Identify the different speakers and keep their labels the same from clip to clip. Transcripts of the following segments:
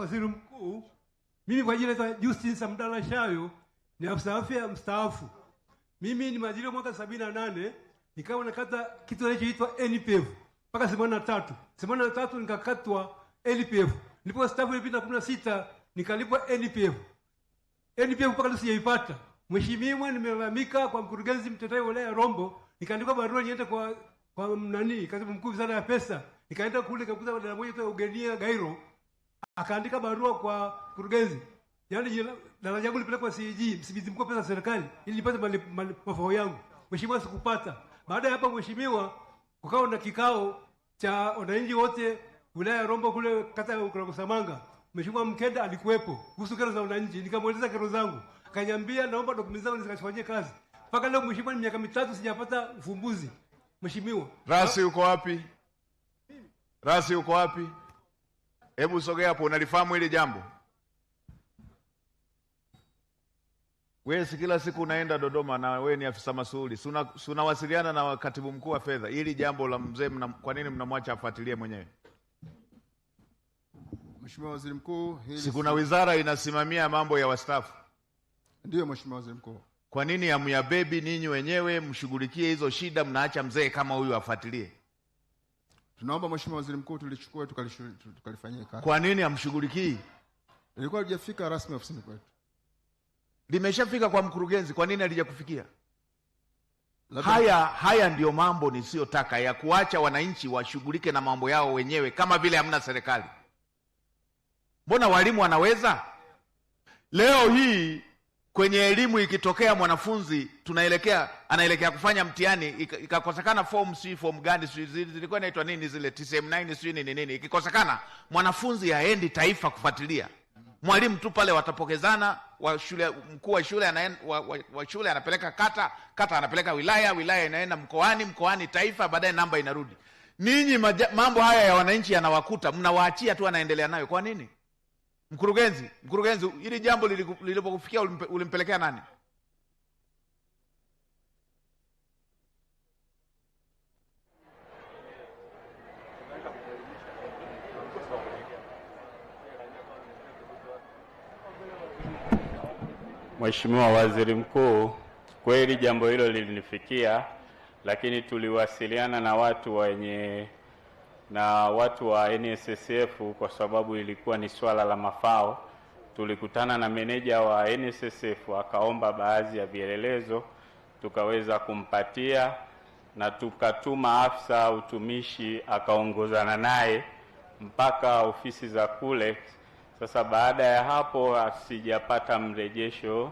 Speaker 1: Waziri Mkuu, mimi kwa jina la Justin Samdala Shayo ni afisa afya mstaafu. Mimi ni majira mwaka 78 nikawa nakata kitu kinachoitwa NPF mpaka 83. 83 nikakatwa NPF. Nilipo staafu ilipita 16 nikalipwa NPF. NPF mpaka leo sijaipata. Mheshimiwa, nimelalamika kwa mkurugenzi mtendaji wa wilaya ya Rombo, nikaandika barua niende kwa katibu mkuu wizara ya pesa. Nikaenda kule kakuta dada moja Ugenia Gairo. Akaandika barua kwa mkurugenzi. Yaani daraja yangu lipelekwa CAG, msimamizi mkuu wa pesa serikali, ili nipate mafao yangu. Mheshimiwa, sikupata. Baada ya hapa mheshimiwa, kukawa na kikao cha wananchi wote wilaya ya Rombo kule kata ya Ukaragosamanga. Mheshimiwa Mkenda alikuwepo kuhusu kero za wananchi, nikamueleza kero zangu. Akaniambia naomba dokumenti zangu nikafanyie kazi. Mpaka leo mheshimiwa, ni miaka 3 sijapata ufumbuzi. Mheshimiwa.
Speaker 2: Rasi uko wapi? Rasi uko wapi? Hebu sogea hapo, unalifahamu hili jambo? Wewe si kila siku unaenda Dodoma na wewe ni afisa masuhuli. Unawasiliana na katibu mkuu wa fedha. Hili jambo la mzee kwa nini mnamwacha afuatilie mwenyewe?
Speaker 3: Mheshimiwa Waziri Mkuu,
Speaker 2: si kuna wizara inasimamia mambo ya wastaafu?
Speaker 3: Ndio Mheshimiwa Waziri Mkuu.
Speaker 2: Kwa nini hamyabebi ninyi wenyewe mshughulikie hizo shida, mnaacha mzee kama huyu afuatilie?
Speaker 3: Tunaomba Mheshimiwa Waziri Mkuu tulichukue tukalifanyia kazi.
Speaker 2: Kwa nini hamshughulikii?
Speaker 3: Ilikuwa halijafika rasmi ofisini kwetu.
Speaker 2: Limeshafika kwa mkurugenzi, kwa nini halijakufikia? Haya ndio mambo nisiyotaka ya kuacha wananchi washughulike na mambo yao wenyewe kama vile hamna serikali. Mbona walimu wanaweza? Leo hii kwenye elimu ikitokea mwanafunzi anaelekea kufanya mtihani ikakosekana form gani zilikuwa inaitwa nini zile TCM9 sio nini ikikosekana, mwanafunzi haendi taifa kufuatilia. Mwalimu tu pale watapokezana, mkuu wa shule wa shule anapeleka kata anapeleka wilaya inaenda mkoani taifa, baadaye namba inarudi. Ninyi mambo haya ya wananchi yanawakuta, mnawaachia tu anaendelea nayo. Kwa nini? Mkurugenzi, hili jambo lilipokufikia ulimpelekea nani?
Speaker 4: Mheshimiwa Waziri Mkuu, kweli jambo hilo lilinifikia, lakini tuliwasiliana na watu wa NSSF kwa sababu ilikuwa ni swala la mafao. Tulikutana na meneja wa NSSF akaomba baadhi ya vielelezo, tukaweza kumpatia na tukatuma afisa utumishi akaongozana naye mpaka ofisi za kule. Sasa baada ya hapo sijapata mrejesho.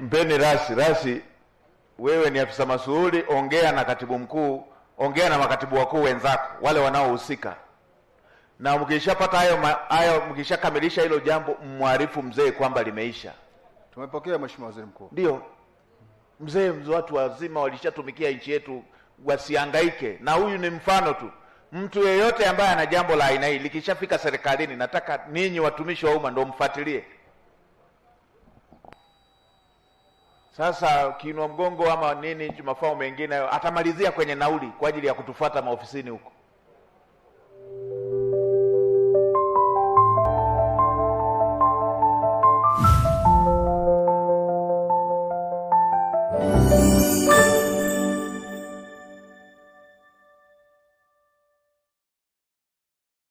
Speaker 2: Mpeni Rasi, wewe ni afisa masuhuli, ongea na katibu mkuu, ongea na makatibu wakuu wenzako wale wanaohusika. Na mkishapata hayo mkishakamilisha hilo jambo, mwarifu mzee kwamba limeisha.
Speaker 3: Tumepokea Mheshimiwa Waziri Mkuu.
Speaker 2: Ndio. Mzee watu wazima walishatumikia nchi yetu, wasihangaike. Na huyu ni mfano tu. Mtu yeyote ambaye ana jambo la aina hii likishafika serikalini, nataka ninyi watumishi wa umma ndio mfuatilie. Sasa kiinua mgongo ama nini mafao mengine atamalizia kwenye nauli kwa ajili ya kutufuata maofisini huko.